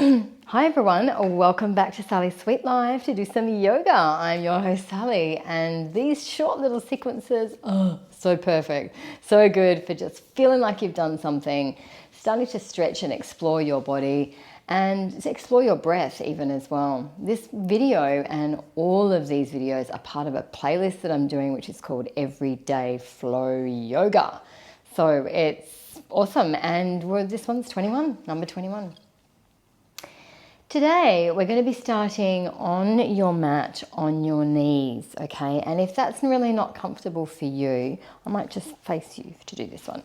Hi everyone, welcome back to Sally's Sweet Life to do some yoga. I'm your host Sally, and these short little sequences, so perfect, so good for just feeling like you've done something, starting to stretch and explore your body and explore your breath even as well. This video and all of these videos are part of a playlist that I'm doing, which is called Everyday Flow Yoga. So it's awesome, and this one's 21, number 21. Today, we're going to be starting on your mat, on your knees, okay? And if that's really not comfortable for you, I might just face you to do this one.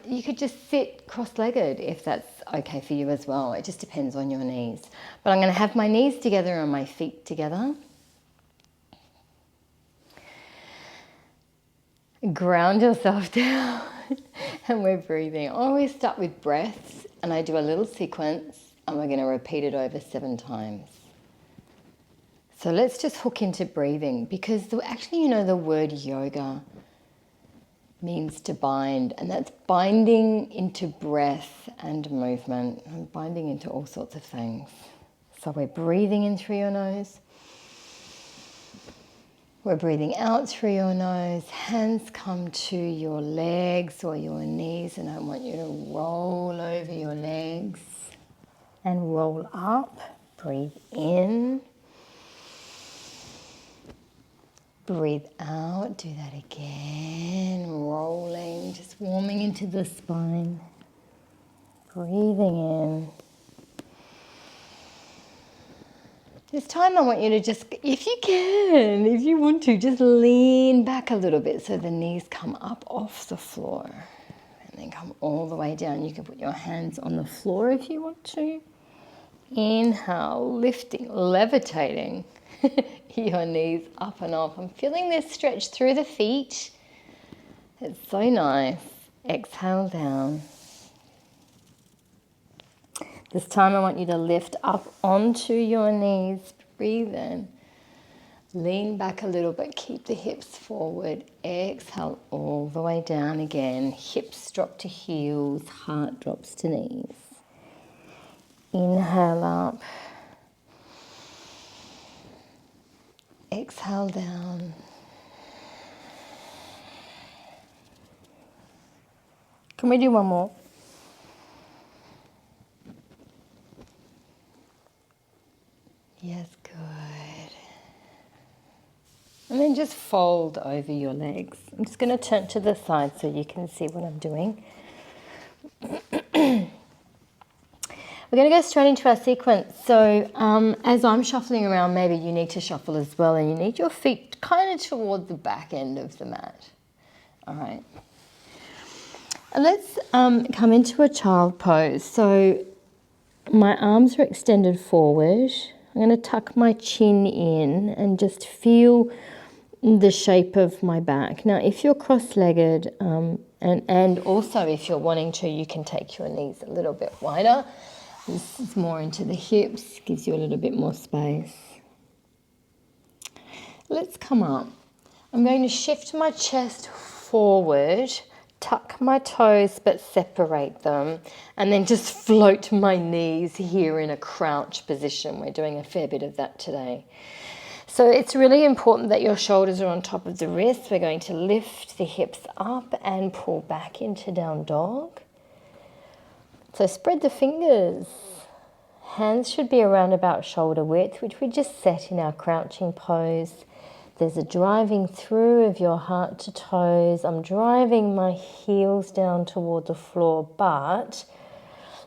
You could just sit cross-legged if that's okay for you as well. It just depends on your knees. But I'm going to have my knees together and my feet together. Ground yourself down and we're breathing. I always start with breaths and I do a little sequence. And we're going to repeat it over 7 times. So let's just hook into breathing, because actually, you know, the word yoga means to bind, and that's binding into breath and movement, and binding into all sorts of things. So we're breathing in through your nose. We're breathing out through your nose. Hands come to your legs or your knees, and I want you to roll over your legs. And roll up, breathe in, breathe out, do that again, rolling, just warming into the spine, breathing in. This time I want you to just, if you can, if you want to, just lean back a little bit so the knees come up off the floor and then come all the way down. You can put your hands on the floor if you want to. Inhale, lifting, levitating your knees up and off. I'm feeling this stretch through the feet. It's so nice. Exhale down. This time I want you to lift up onto your knees. Breathe in. Lean back a little bit. Keep the hips forward. Exhale all the way down again. Hips drop to heels. Heart drops to knees. Inhale up, exhale down. Can we do one more? Yes, good. And then just fold over your legs. I'm just going to turn to the side so you can see what I'm doing. We're going to go straight into our sequence. So as I'm shuffling around, maybe you need to shuffle as well, and you need your feet kind of toward the back end of the mat. All right. And let's come into a child pose. So my arms are extended forward. I'm going to tuck my chin in and just feel the shape of my back. Now, if you're cross-legged, and also if you're wanting to, you can take your knees a little bit wider. This is more into the hips, gives you a little bit more space. Let's come up. I'm going to shift my chest forward, tuck my toes but separate them, and then just float my knees here in a crouch position. We're doing a fair bit of that today. So it's really important that your shoulders are on top of the wrists. We're going to lift the hips up and pull back into down dog. So spread the fingers. Hands should be around about shoulder width, which we just set in our crouching pose. There's a driving through of your heart to toes. I'm driving my heels down toward the floor, but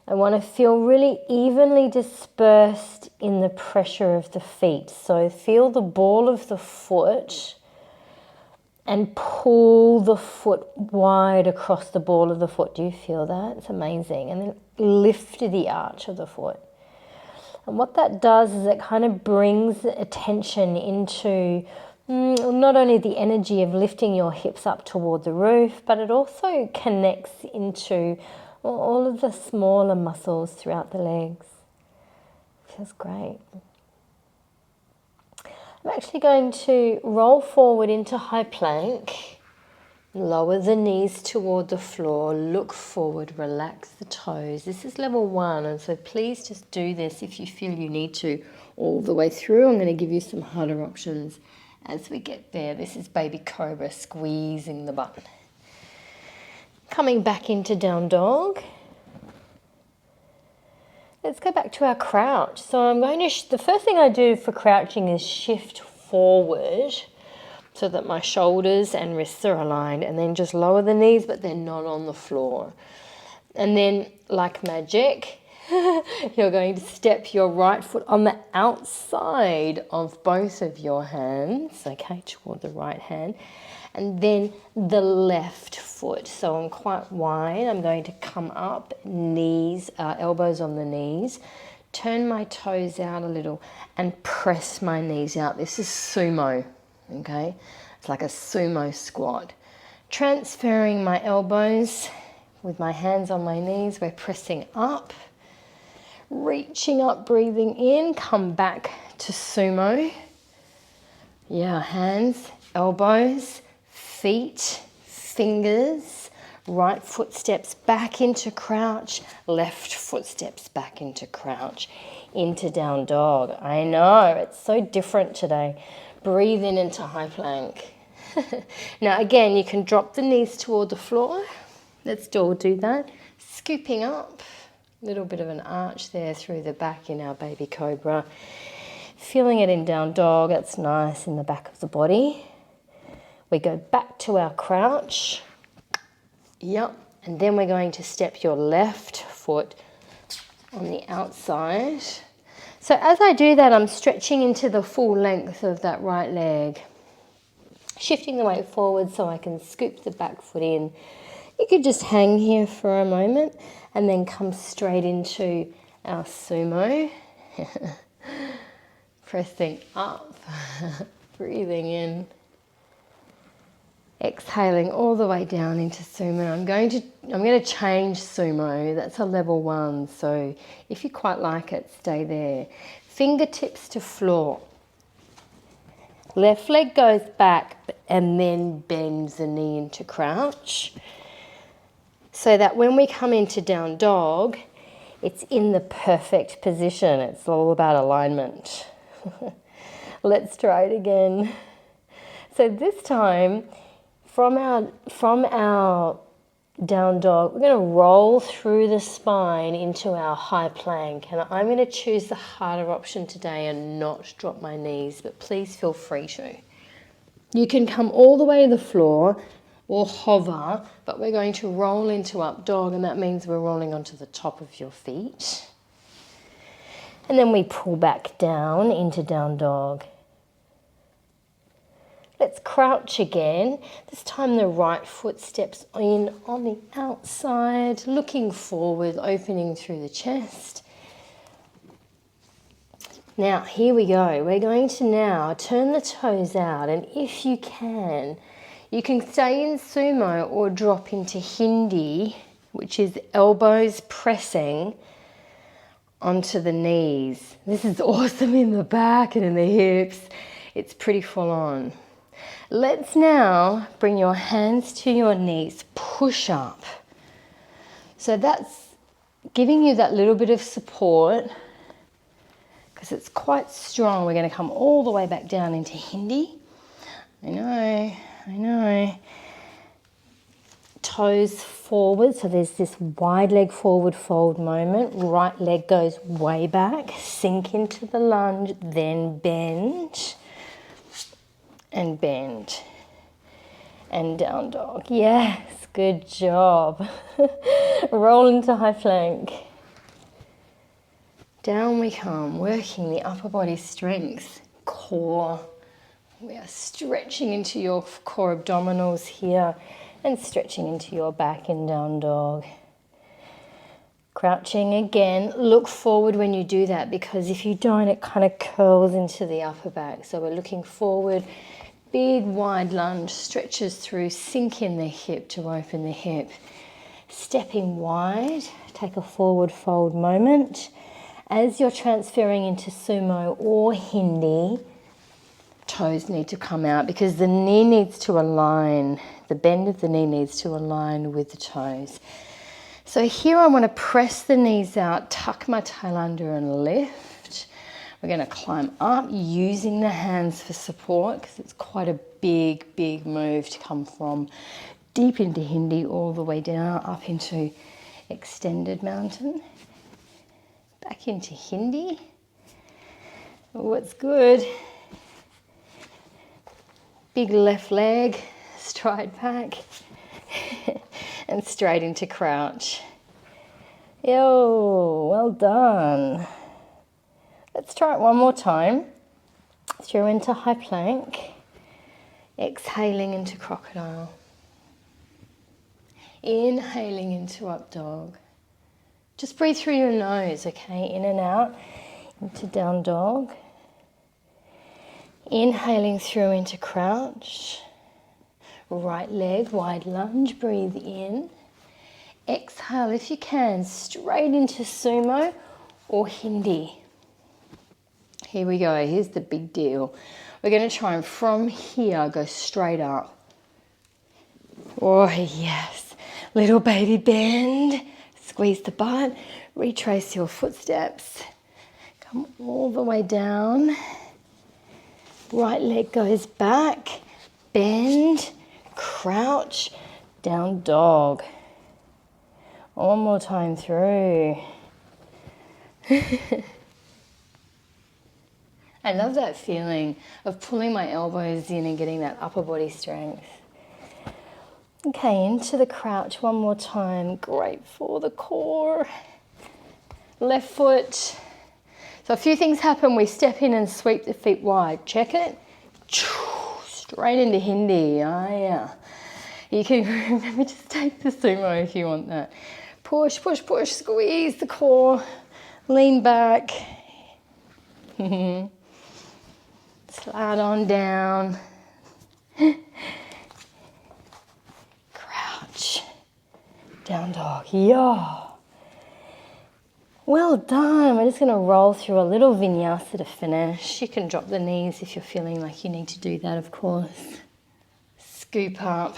I want to feel really evenly dispersed in the pressure of the feet. So feel the ball of the foot and pull the foot wide across the ball of the foot. Do you feel that? It's amazing. And then lift the arch of the foot. And what that does is it kind of brings attention into not only the energy of lifting your hips up toward the roof, but it also connects into all of the smaller muscles throughout the legs. Feels great. I'm actually going to roll forward into high plank. Lower the knees toward the floor, look forward, relax the toes. This is level 1, and so please just do this if you feel you need to all the way through. I'm going to give you some harder options as we get there. This is baby cobra, squeezing the butt. Coming back into down dog. Let's go back to our crouch. So I'm going to, the first thing I do for crouching is shift forward so that my shoulders and wrists are aligned, and then just lower the knees, but they're not on the floor. And then, like magic, you're going to step your right foot on the outside of both of your hands, okay, toward the right hand, and then the left foot. So I'm quite wide. I'm going to come up, knees, elbows on the knees, turn my toes out a little, and press my knees out. This is sumo. Okay, it's like a sumo squat. Transferring my elbows with my hands on my knees, we're pressing up, reaching up, breathing in, come back to sumo. Yeah, hands, elbows, feet, fingers, right foot steps back into crouch, left foot steps back into crouch, into down dog. I know, it's so different today. Breathe in into high plank. Now again, you can drop the knees toward the floor. Let's all do that. Scooping up, a little bit of an arch there through the back in our baby cobra. Feeling it in down dog, that's nice in the back of the body. We go back to our crouch. Yep, and then we're going to step your left foot on the outside. So as I do that, I'm stretching into the full length of that right leg. Shifting the weight forward so I can scoop the back foot in. You could just hang here for a moment and then come straight into our sumo. Pressing up, breathing in. Exhaling all the way down into sumo. I'm going to change sumo. That's a level 1. So if you quite like it, stay there. Fingertips to floor. Left leg goes back and then bends the knee into crouch. So that when we come into down dog, it's in the perfect position. It's all about alignment. Let's try it again. So this time, from our down dog, we're going to roll through the spine into our high plank. And I'm going to choose the harder option today and not drop my knees, but please feel free to. You can come all the way to the floor or hover, but we're going to roll into up dog, and that means we're rolling onto the top of your feet. And then we pull back down into down dog. Let's crouch again. This time the right foot steps in on the outside, looking forward, opening through the chest. Now, here we go. We're going to now turn the toes out, and if you can stay in sumo or drop into hindi, which is elbows pressing onto the knees. This is awesome in the back and in the hips. It's pretty full on. Let's now bring your hands to your knees, push up. So that's giving you that little bit of support because it's quite strong. We're going to come all the way back down into hindi. I know. Toes forward, so there's this wide leg forward fold moment. Right leg goes way back, sink into the lunge, then bend. And bend. And down dog. Yes, good job. Roll into high plank. Down we come, working the upper body strength, core. We are stretching into your core abdominals here and stretching into your back in down dog. Crouching again, look forward when you do that, because if you don't, it kind of curls into the upper back. So we're looking forward. Big wide lunge, stretches through, sink in the hip to open the hip. Stepping wide, take a forward fold moment. As you're transferring into sumo or hindi, toes need to come out because the knee needs to align, the bend of the knee needs to align with the toes. So here I want to press the knees out, tuck my tail under and lift. We're going to climb up using the hands for support because it's quite a big move to come from deep into Hindi all the way down up into extended mountain. Back into Hindi. What's good? Big left leg, stride back, and straight into crouch. Yo, well done. Let's try it one more time. Through into high plank, exhaling into crocodile. Inhaling into up dog. Just breathe through your nose, okay? In and out, into down dog. Inhaling through into crouch. Right leg, wide lunge, breathe in. Exhale, if you can, straight into sumo or Hindi. Here we go, here's the big deal. We're going to try and from here go straight up. Oh yes, little baby bend. Squeeze the butt, retrace your footsteps. Come all the way down. Right leg goes back, bend, crouch, down dog. One more time through. I love that feeling of pulling my elbows in and getting that upper body strength. Okay, into the crouch one more time. Great for the core. Left foot. So a few things happen. We step in and sweep the feet wide. Check it. Straight into Hindi. Oh yeah. You can remember, just take the sumo if you want that. Push, push, push. Squeeze the core. Lean back. Slide on down. Crouch. Down dog. Yeah. Well done. We're just going to roll through a little vinyasa to finish. You can drop the knees if you're feeling like you need to do that, of course. Scoop up.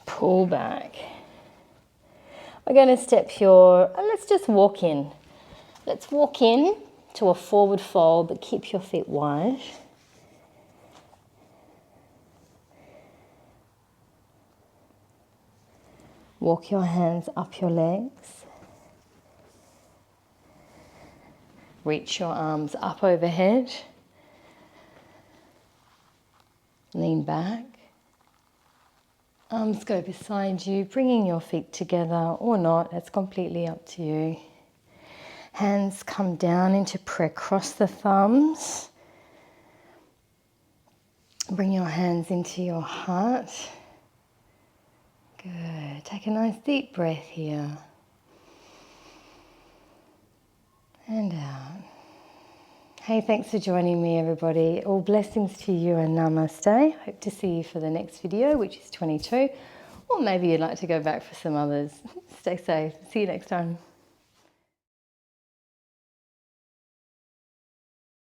Pull back. We're going to step your... let's just walk in. Let's walk in to a forward fold, but keep your feet wide. Walk your hands up your legs. Reach your arms up overhead. Lean back. Arms go beside you, bringing your feet together or not. It's completely up to you. Hands come down into prayer. Cross the thumbs. Bring your hands into your heart. Good. Take a nice deep breath here. And out. Hey, thanks for joining me, everybody. All blessings to you and namaste. Hope to see you for the next video, which is 22. Or maybe you'd like to go back for some others. Stay safe. See you next time.